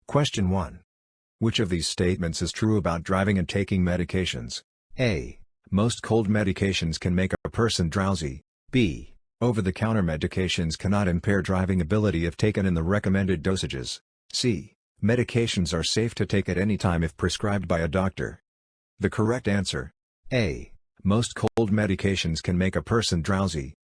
Question 1. Which of these statements is true about driving and taking medications? A. Most cold medications can make a person drowsy. B. Over-the-counter medications cannot impair driving ability if taken in the recommended dosages. C. Medications are safe to take at any time if prescribed by a doctor. The correct answer: A. Most cold medications can make a person drowsy.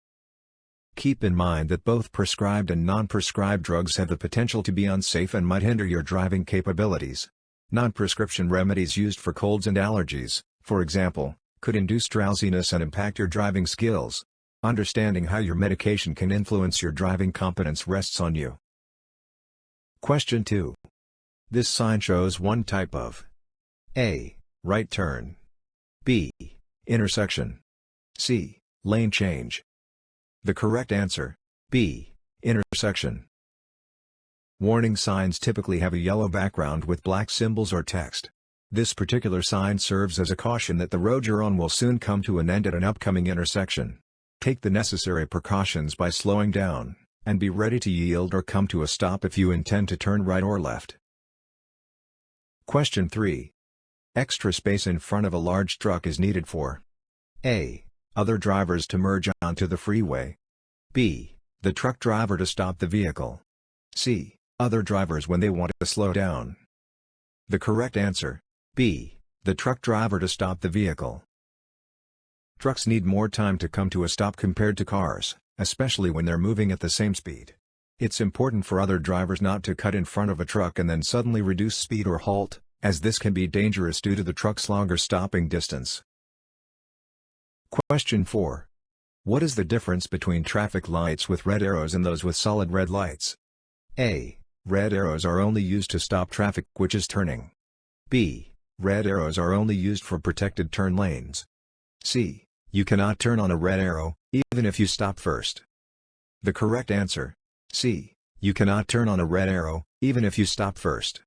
Keep in mind that both prescribed and non-prescribed drugs have the potential to be unsafe and might hinder your driving capabilities. Non-prescription remedies used for colds and allergies, for example, could induce drowsiness and impact your driving skills. Understanding how your medication can influence your driving competence rests on you. Question 2. This sign shows one type of A. Right turn. B. Intersection. C. Lane change. The correct answer: B. Intersection. Warning signs typically have a yellow background with black symbols or text. This particular sign serves as a caution that the road you're on will soon come to an end at an upcoming intersection. Take the necessary precautions by slowing down, and be ready to yield or come to a stop if you intend to turn right or left. Question 3. Extra space in front of a large truck is needed for A. Other drivers to merge onto the freeway. B. The truck driver to stop the vehicle. C. Other drivers when they want to slow down. The correct answer: B. The truck driver to stop the vehicle. Trucks need more time to come to a stop compared to cars, especially when they're moving at the same speed. It's important for other drivers not to cut in front of a truck and then suddenly reduce speed or halt, as this can be dangerous due to the truck's longer stopping distance. Question 4. What is the difference between traffic lights with red arrows and those with solid red lights? A. Red arrows are only used to stop traffic which is turning. B. Red arrows are only used for protected turn lanes. C. You cannot turn on a red arrow, even if you stop first. The correct answer: C. You cannot turn on a red arrow, even if you stop first.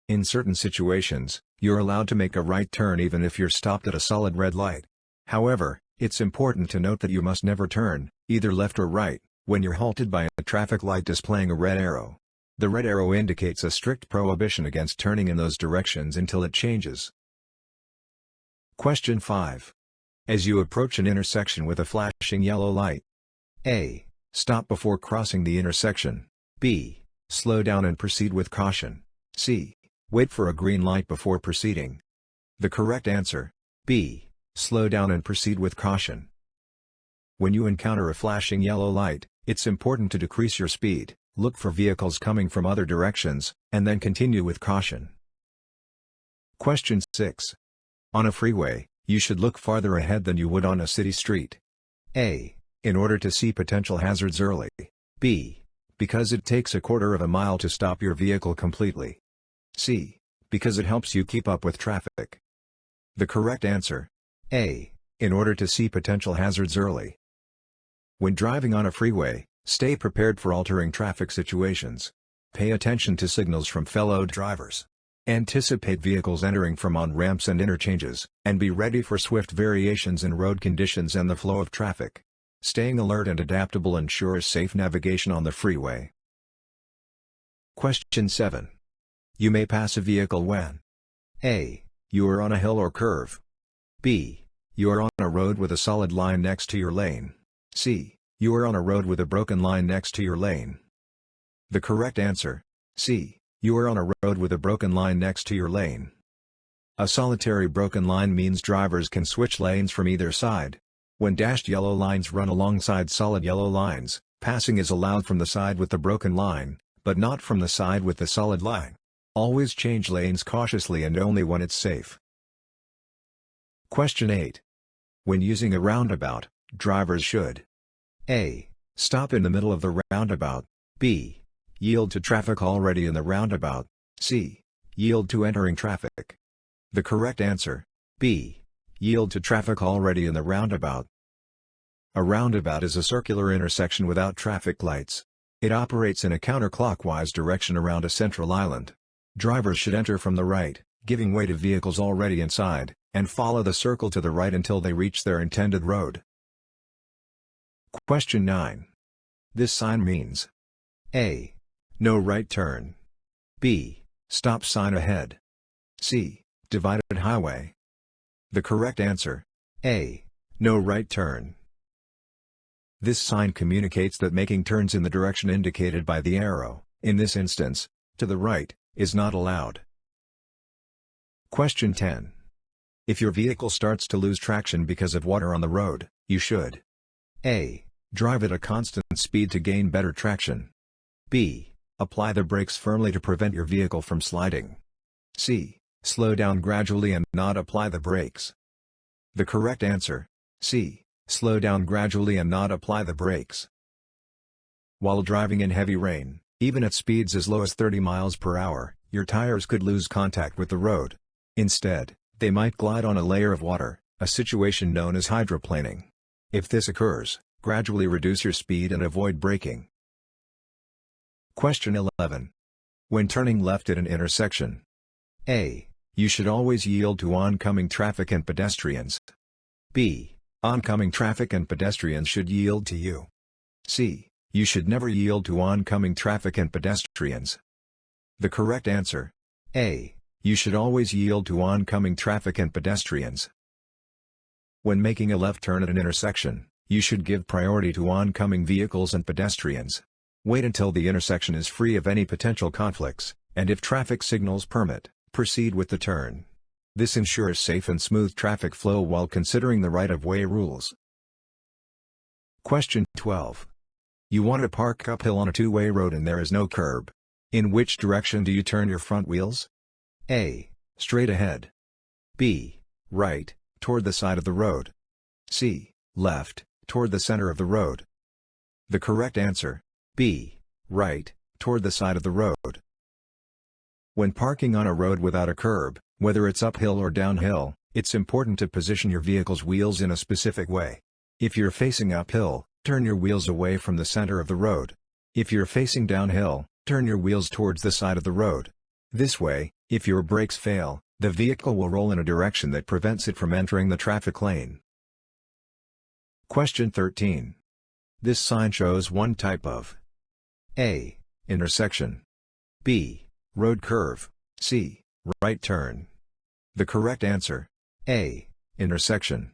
In certain situations, you're allowed to make a right turn even if you're stopped at a solid red light. However, it's important to note that you must never turn, either left or right, when you're halted by a traffic light displaying a red arrow. The red arrow indicates a strict prohibition against turning in those directions until it changes. Question 5. As you approach an intersection with a flashing yellow light: A. Stop before crossing the intersection. B. Slow down and proceed with caution. C. Wait for a green light before proceeding. The correct answer: B. Slow down and proceed with caution. When you encounter a flashing yellow light, it's important to decrease your speed, look for vehicles coming from other directions, and then continue with caution. Question 6. On a freeway, you should look farther ahead than you would on a city street. A. In order to see potential hazards early. B. Because it takes a quarter of a mile to stop your vehicle completely. C. Because it helps you keep up with traffic. The correct answer: A. In order to see potential hazards early. When driving on a freeway, stay prepared for altering traffic situations. Pay attention to signals from fellow drivers. Anticipate vehicles entering from on-ramps and interchanges, and be ready for swift variations in road conditions and the flow of traffic. Staying alert and adaptable ensures safe navigation on the freeway. Question 7. You may pass a vehicle when A. You are on a hill or curve. B. You are on a road with a solid line next to your lane. C. You are on a road with a broken line next to your lane. The correct answer: C. You are on a road with a broken line next to your lane. A solitary broken line means drivers can switch lanes from either side. When dashed yellow lines run alongside solid yellow lines, passing is allowed from the side with the broken line, but not from the side with the solid line. Always change lanes cautiously and only when it's safe. Question 8. When using a roundabout, drivers should A. Stop in the middle of the roundabout. B. Yield to traffic already in the roundabout. C. Yield to entering traffic. The correct answer: B. Yield to traffic already in the roundabout. A roundabout is a circular intersection without traffic lights. It operates in a counterclockwise direction around a central island. Drivers should enter from the right, giving way to vehicles already inside, and follow the circle to the right until they reach their intended road. Question 9. This sign means A. No right turn. B. Stop sign ahead. C. Divided highway. The correct answer: A. No right turn. This sign communicates that making turns in the direction indicated by the arrow, in this instance, to the right, is not allowed. Question 10. If your vehicle starts to lose traction because of water on the road, you should: A. Drive at a constant speed to gain better traction. B. Apply the brakes firmly to prevent your vehicle from sliding. C. Slow down gradually and not apply the brakes. The correct answer: C. Slow down gradually and not apply the brakes. While driving in heavy rain, even at speeds as low as 30 miles per hour, your tires could lose contact with the road. Instead, they might glide on a layer of water, a situation known as hydroplaning. If this occurs, gradually reduce your speed and avoid braking. Question 11. When turning left at an intersection: A. You should always yield to oncoming traffic and pedestrians. B. Oncoming traffic and pedestrians should yield to you. C. You should never yield to oncoming traffic and pedestrians. The correct answer: A. You should always yield to oncoming traffic and pedestrians. When making a left turn at an intersection, you should give priority to oncoming vehicles and pedestrians. Wait until the intersection is free of any potential conflicts, and if traffic signals permit, proceed with the turn. This ensures safe and smooth traffic flow while considering the right-of-way rules. Question 12. You want to park uphill on a two-way road and there is no curb. In which direction do you turn your front wheels? A. Straight ahead. B. Right, toward the side of the road. C. Left, toward the center of the road. The correct answer: B. Right, toward the side of the road. When parking on a road without a curb, whether it's uphill or downhill, it's important to position your vehicle's wheels in a specific way. If you're facing uphill, turn your wheels away from the center of the road. If you're facing downhill, turn your wheels towards the side of the road. This way, if your brakes fail, the vehicle will roll in a direction that prevents it from entering the traffic lane. Question 13. This sign shows one type of: A. Intersection. B. Road curve. C. Right turn. The correct answer: A. Intersection.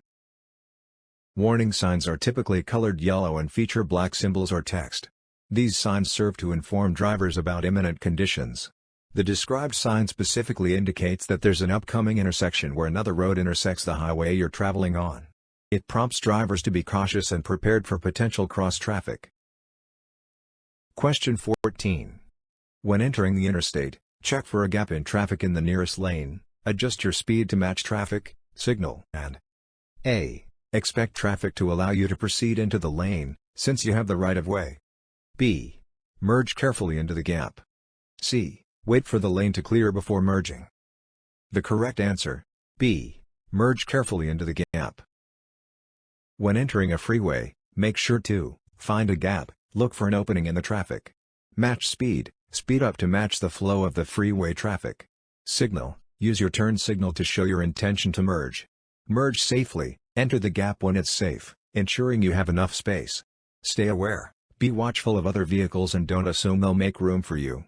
Warning signs are typically colored yellow and feature black symbols or text. These signs serve to inform drivers about imminent conditions. The described sign specifically indicates that there's an upcoming intersection where another road intersects the highway you're traveling on. It prompts drivers to be cautious and prepared for potential cross-traffic. Question 14. When entering the interstate, check for a gap in traffic in the nearest lane, adjust your speed to match traffic, signal, and A. Expect traffic to allow you to proceed into the lane, since you have the right-of-way. B. Merge carefully into the gap. C. Wait for the lane to clear before merging. The correct answer: B. Merge carefully into the gap. When entering a freeway, make sure to find a gap, look for an opening in the traffic. Match speed, speed up to match the flow of the freeway traffic. Signal, use your turn signal to show your intention to merge. Merge safely, enter the gap when it's safe, ensuring you have enough space. Stay aware, be watchful of other vehicles and don't assume they'll make room for you.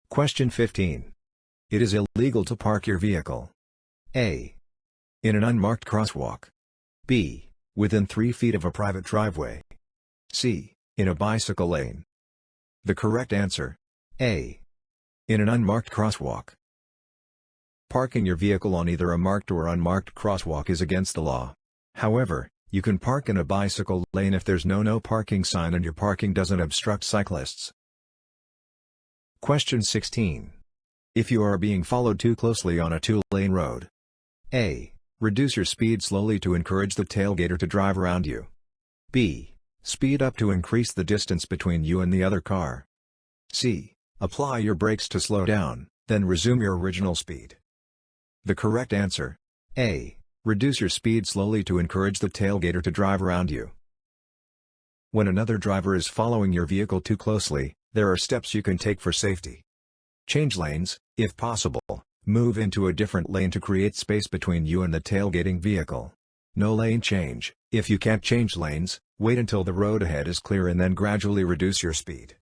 Question 15. It is illegal to park your vehicle: A. In an unmarked crosswalk. B. Within 3 feet of a private driveway. C. In a bicycle lane. The correct answer: A. In an unmarked crosswalk. Parking your vehicle on either a marked or unmarked crosswalk is against the law. However, you can park in a bicycle lane if there's no parking sign and your parking doesn't obstruct cyclists. Question 16. If you are being followed too closely on a 2-lane road: A. Reduce your speed slowly to encourage the tailgater to drive around you. B. Speed up to increase the distance between you and the other car. C. Apply your brakes to slow down, then resume your original speed. The correct answer: A. Reduce your speed slowly to encourage the tailgater to drive around you. When another driver is following your vehicle too closely, there are steps you can take for safety. Change lanes, if possible, move into a different lane to create space between you and the tailgating vehicle. No lane change: if you can't change lanes, wait until the road ahead is clear and then gradually reduce your speed.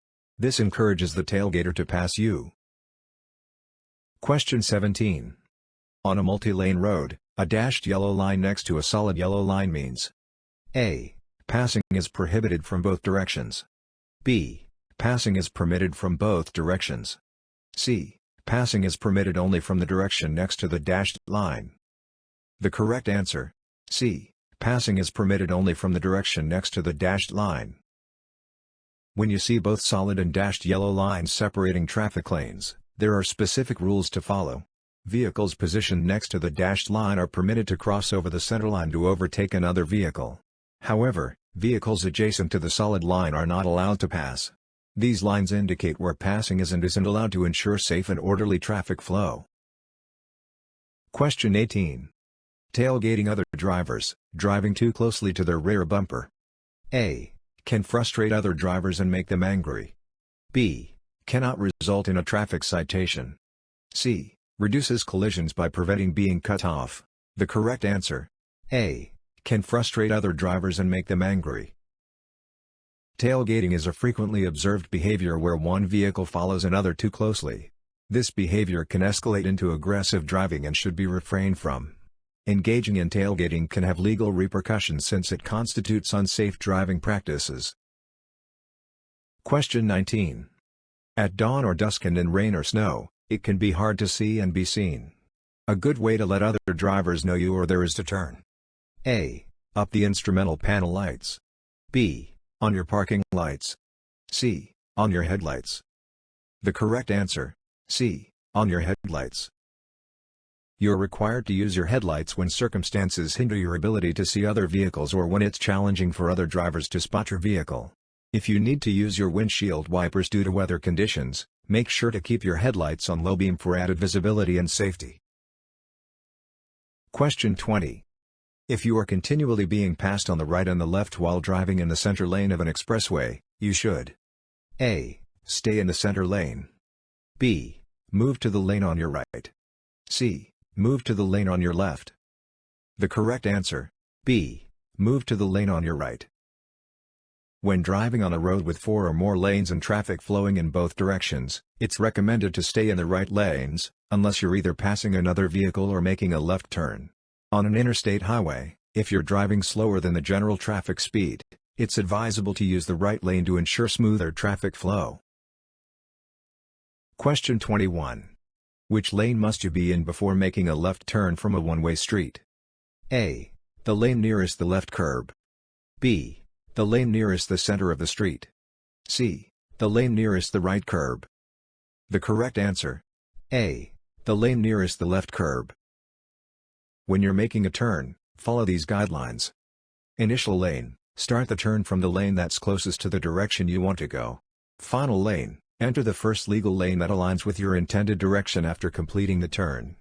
This encourages the tailgater to pass you. Question 17. On a multi-lane road, a dashed yellow line next to a solid yellow line means A. Passing is prohibited from both directions. B. Passing is permitted from both directions. C. Passing is permitted only from the direction next to the dashed line. The correct answer, C. Passing is permitted only from the direction next to the dashed line. When you see both solid and dashed yellow lines separating traffic lanes, there are specific rules to follow. Vehicles positioned next to the dashed line are permitted to cross over the center line to overtake another vehicle. However, vehicles adjacent to the solid line are not allowed to pass. These lines indicate where passing is and isn't allowed to ensure safe and orderly traffic flow. Question 18. Tailgating other drivers, driving too closely to their rear bumper. A. Can frustrate other drivers and make them angry. B. Cannot result in a traffic citation. C. Reduces collisions by preventing being cut off. The correct answer, A. Can frustrate other drivers and make them angry. Tailgating is a frequently observed behavior where one vehicle follows another too closely. This behavior can escalate into aggressive driving and should be refrained from. Engaging in tailgating can have legal repercussions since it constitutes unsafe driving practices. Question 19. At dawn or dusk and in rain or snow, it can be hard to see and be seen. A good way to let other drivers know you are there is to turn A. Up the instrumental panel lights. B. On your parking lights. C. On your headlights. The correct answer, C. On your headlights. You are required to use your headlights when circumstances hinder your ability to see other vehicles or when it's challenging for other drivers to spot your vehicle. If you need to use your windshield wipers due to weather conditions, make sure to keep your headlights on low beam for added visibility and safety. Question 20. If you are continually being passed on the right and the left while driving in the center lane of an expressway, you should A. Stay in the center lane. B. Move to the lane on your right. C. Move to the lane on your left. The correct answer, B. Move to the lane on your right. When driving on a road with 4 or more lanes and traffic flowing in both directions, it's recommended to stay in the right lanes, unless you're either passing another vehicle or making a left turn. On an interstate highway, if you're driving slower than the general traffic speed, it's advisable to use the right lane to ensure smoother traffic flow. Question 21. Which lane must you be in before making a left turn from a one-way street? A. The lane nearest the left curb. B. The lane nearest the center of the street. C. The lane nearest the right curb. The correct answer, A. The lane nearest the left curb. When you're making a turn, follow these guidelines. Initial lane, start the turn from the lane that's closest to the direction you want to go. Final lane, enter the first legal lane that aligns with your intended direction after completing the turn.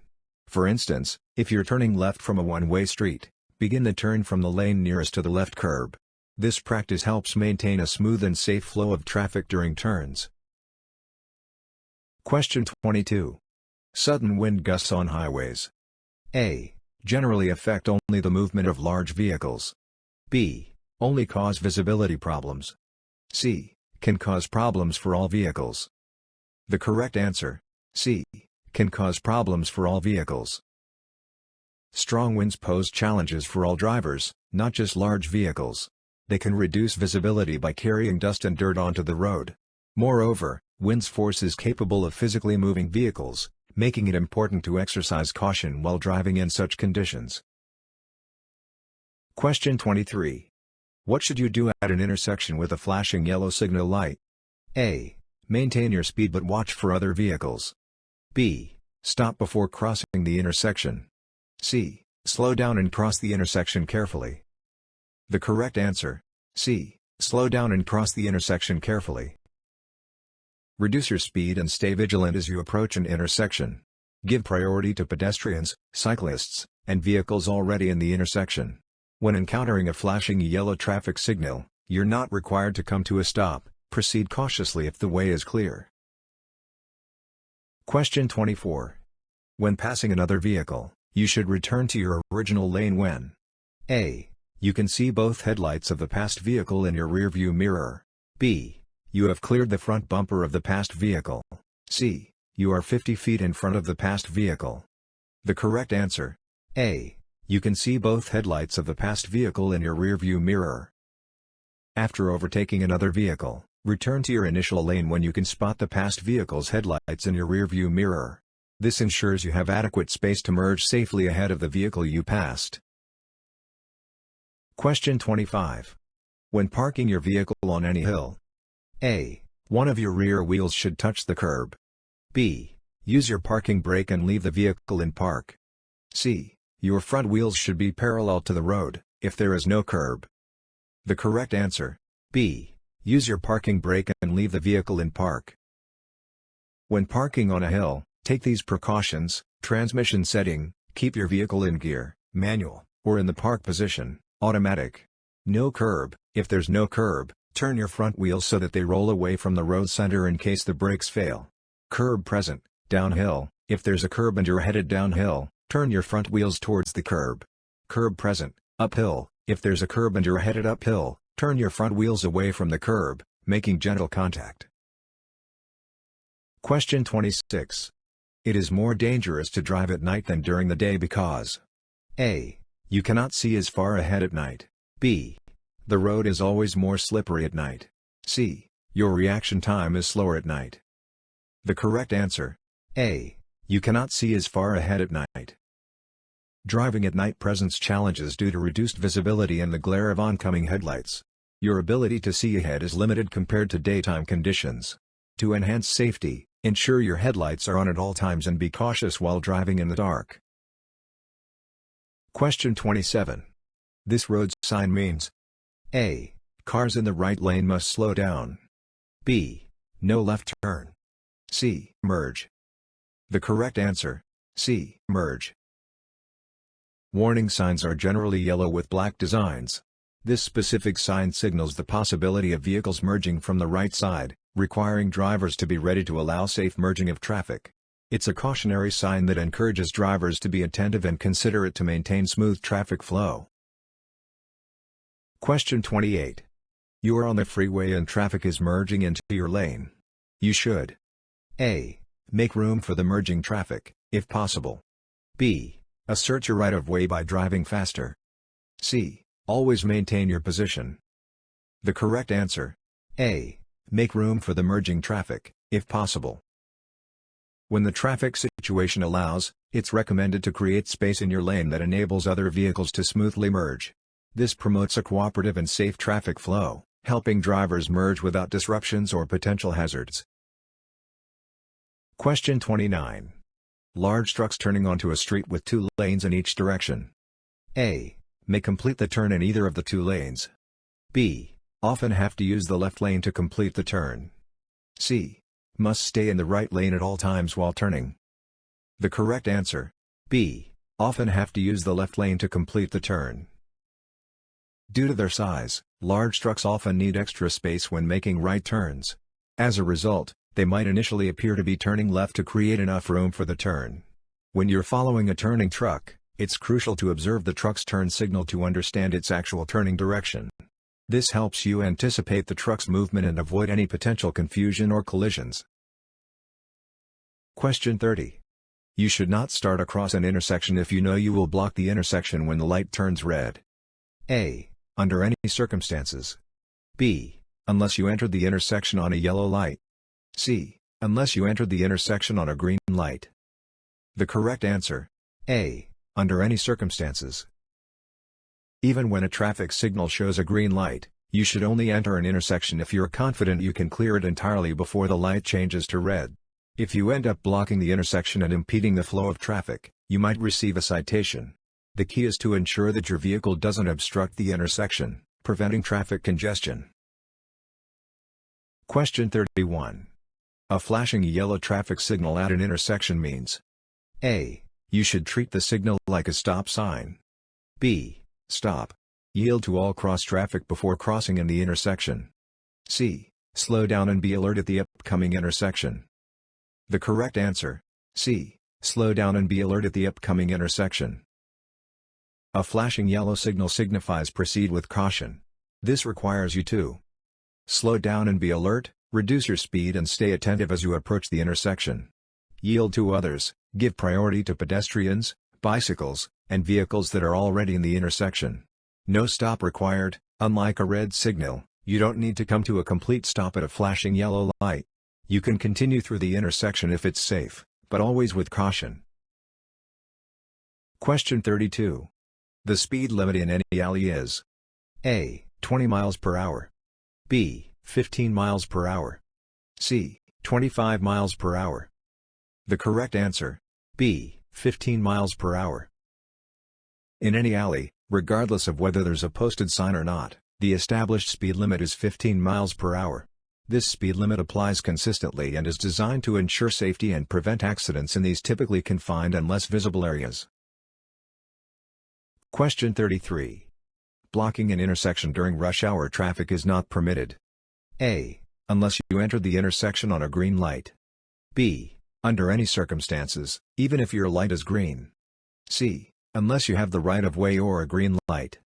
For instance, if you're turning left from a one-way street, begin the turn from the lane nearest to the left curb. This practice helps maintain a smooth and safe flow of traffic during turns. Question 22. Sudden wind gusts on highways. A. Generally affect only the movement of large vehicles. B. Only cause visibility problems. C. Can cause problems for all vehicles. The correct answer, C. Can cause problems for all vehicles. Strong winds pose challenges for all drivers, not just large vehicles. They can reduce visibility by carrying dust and dirt onto the road. Moreover, wind's force is capable of physically moving vehicles, making it important to exercise caution while driving in such conditions. Question 23. What should you do at an intersection with a flashing yellow signal light? A. Maintain your speed but watch for other vehicles. B. Stop before crossing the intersection. C. Slow down and cross the intersection carefully. The correct answer, C. Slow down and cross the intersection carefully. Reduce your speed and stay vigilant as you approach an intersection. Give priority to pedestrians, cyclists, and vehicles already in the intersection. When encountering a flashing yellow traffic signal, you're not required to come to a stop. Proceed cautiously if the way is clear. Question 24. When passing another vehicle, you should return to your original lane when A. You can see both headlights of the passed vehicle in your rearview mirror. B. You have cleared the front bumper of the passed vehicle. C. You are 50 feet in front of the passed vehicle. The correct answer: A. You can see both headlights of the passed vehicle in your rearview mirror. After overtaking another vehicle, return to your initial lane when you can spot the passed vehicle's headlights in your rearview mirror. This ensures you have adequate space to merge safely ahead of the vehicle you passed. Question 25. When parking your vehicle on any hill: A. One of your rear wheels should touch the curb. B. Use your parking brake and leave the vehicle in park. C. Your front wheels should be parallel to the road, if there is no curb. The correct answer: B. Use your parking brake and leave the vehicle in park. When parking on a hill, take these precautions: transmission setting, keep your vehicle in gear, manual, or in the park position, automatic. No curb: if there's no curb, turn your front wheels so that they roll away from the road center in case the brakes fail. Curb present: downhill: if there's a curb and you're headed downhill, turn your front wheels towards the curb. Curb present: uphill: if there's a curb and you're headed uphill, turn your front wheels away from the curb, making gentle contact. Question 26. It is more dangerous to drive at night than during the day because: A. You cannot see as far ahead at night. B. The road is always more slippery at night. C. Your reaction time is slower at night. The correct answer: A. You cannot see as far ahead at night. Driving at night presents challenges due to reduced visibility and the glare of oncoming headlights. Your ability to see ahead is limited compared to daytime conditions. To enhance safety, ensure your headlights are on at all times and be cautious while driving in the dark. Question 27. This road sign means: A. Cars in the right lane must slow down. B. No left turn. C. Merge. The correct answer: C. Merge. Warning signs are generally yellow with black designs. This specific sign signals the possibility of vehicles merging from the right side, requiring drivers to be ready to allow safe merging of traffic. It's a cautionary sign that encourages drivers to be attentive and considerate to maintain smooth traffic flow. Question 28. You are on the freeway and traffic is merging into your lane. You should: A. Make room for the merging traffic, if possible. B. Assert your right-of-way by driving faster. C. Always maintain your position. The correct answer: A. Make room for the merging traffic, if possible. When the traffic situation allows, it's recommended to create space in your lane that enables other vehicles to smoothly merge. This promotes a cooperative and safe traffic flow, helping drivers merge without disruptions or potential hazards. Question 29. Large trucks turning onto a street with two lanes in each direction: A. May complete the turn in either of the two lanes. B. Often have to use the left lane to complete the turn. C. Must stay in the right lane at all times while turning. The correct answer: B. Often have to use the left lane to complete the turn. Due to their size, large trucks often need extra space when making right turns. As a result, they might initially appear to be turning left to create enough room for the turn. When you're following a turning truck, it's crucial to observe the truck's turn signal to understand its actual turning direction. This helps you anticipate the truck's movement and avoid any potential confusion or collisions. Question 30. You should not start across an intersection if you know you will block the intersection when the light turns red. A. Under any circumstances. B. Unless you entered the intersection on a yellow light. C. Unless you entered the intersection on a green light. The correct answer: A. Under any circumstances. Even when a traffic signal shows a green light, you should only enter an intersection if you're confident you can clear it entirely before the light changes to red. If you end up blocking the intersection and impeding the flow of traffic, you might receive a citation. The key is to ensure that your vehicle doesn't obstruct the intersection, preventing traffic congestion. Question 31. A flashing yellow traffic signal at an intersection means: A. You should treat the signal like a stop sign. B. Stop. Yield to all cross traffic before crossing in the intersection. C. Slow down and be alert at the upcoming intersection. The correct answer: C. Slow down and be alert at the upcoming intersection. A flashing yellow signal signifies proceed with caution. This requires you to slow down and be alert, Reduce your speed and stay attentive as you approach the intersection. Yield to others, give priority to pedestrians, bicycles, and vehicles that are already in the intersection. No stop required. Unlike a red signal, you don't need to come to a complete stop at a flashing yellow light. You can continue through the intersection if it's safe, but always with caution. Question 32. The speed limit in any alley is A. 20 miles per hour. B. 15 miles per hour. C. 25 miles per hour. The correct answer, B. 15 miles per hour. In any alley, regardless of whether there's a posted sign or not, the established speed limit is 15 miles per hour. This speed limit applies consistently and is designed to ensure safety and prevent accidents in these typically confined and less visible areas. Question 33. Blocking an intersection during rush hour traffic is not permitted. A. Unless you enter the intersection on a green light. B. Under any circumstances, even if your light is green. C. Unless you have the right-of-way or a green light.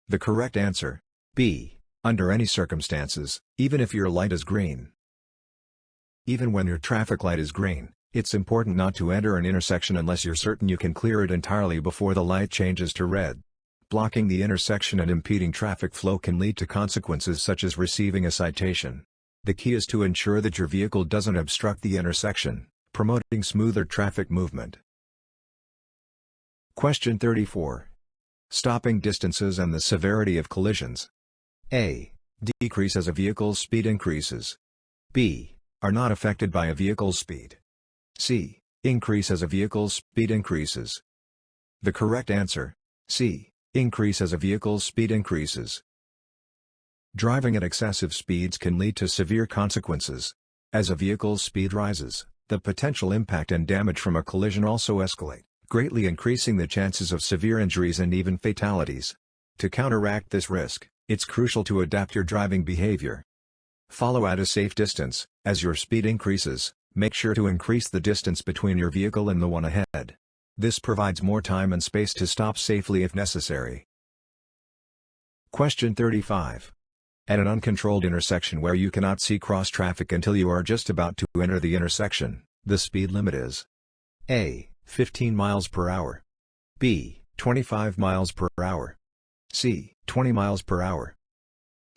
The correct answer, B. Under any circumstances, even if your light is green. Even when your traffic light is green, it's important not to enter an intersection unless you're certain you can clear it entirely before the light changes to red. Blocking the intersection and impeding traffic flow can lead to consequences such as receiving a citation. The key is to ensure that your vehicle doesn't obstruct the intersection, promoting smoother traffic movement. Question 34. Stopping distances and the severity of collisions. A. Decrease as a vehicle's speed increases. B. Are not affected by a vehicle's speed. C. Increase as a vehicle's speed increases. The correct answer, C. Increase as a vehicle's speed increases. Driving at excessive speeds can lead to severe consequences. As a vehicle's speed rises, the potential impact and damage from a collision also escalate, greatly increasing the chances of severe injuries and even fatalities. To counteract this risk, it's crucial to adapt your driving behavior. Follow at a safe distance. As your speed increases, make sure to increase the distance between your vehicle and the one ahead. This provides more time and space to stop safely if necessary. Question 35. At an uncontrolled intersection where you cannot see cross traffic until you are just about to enter the intersection, the speed limit is A. 15 miles per hour. B. 25 miles per hour. C. 20 miles per hour.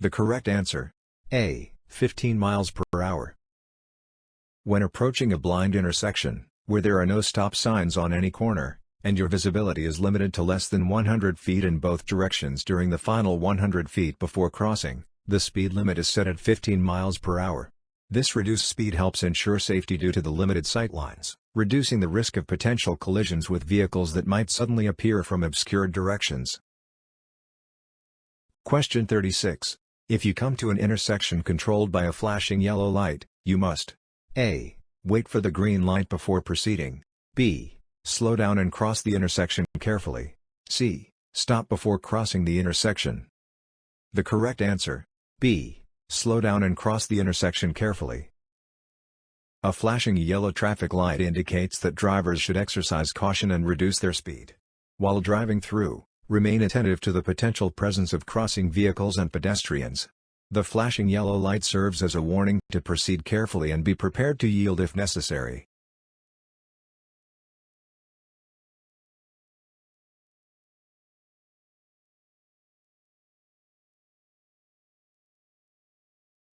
The correct answer, A. 15 miles per hour. When approaching a blind intersection, where there are no stop signs on any corner, and your visibility is limited to less than 100 feet in both directions during the final 100 feet before crossing, the speed limit is set at 15 miles per hour. This reduced speed helps ensure safety due to the limited sightlines, reducing the risk of potential collisions with vehicles that might suddenly appear from obscured directions. Question 36. If you come to an intersection controlled by a flashing yellow light, you must A. Wait for the green light before proceeding. B. Slow down and cross the intersection carefully. C. Stop before crossing the intersection. The correct answer, B. Slow down and cross the intersection carefully. A flashing yellow traffic light indicates that drivers should exercise caution and reduce their speed. While driving through, remain attentive to the potential presence of crossing vehicles and pedestrians. The flashing yellow light serves as a warning to proceed carefully and be prepared to yield if necessary.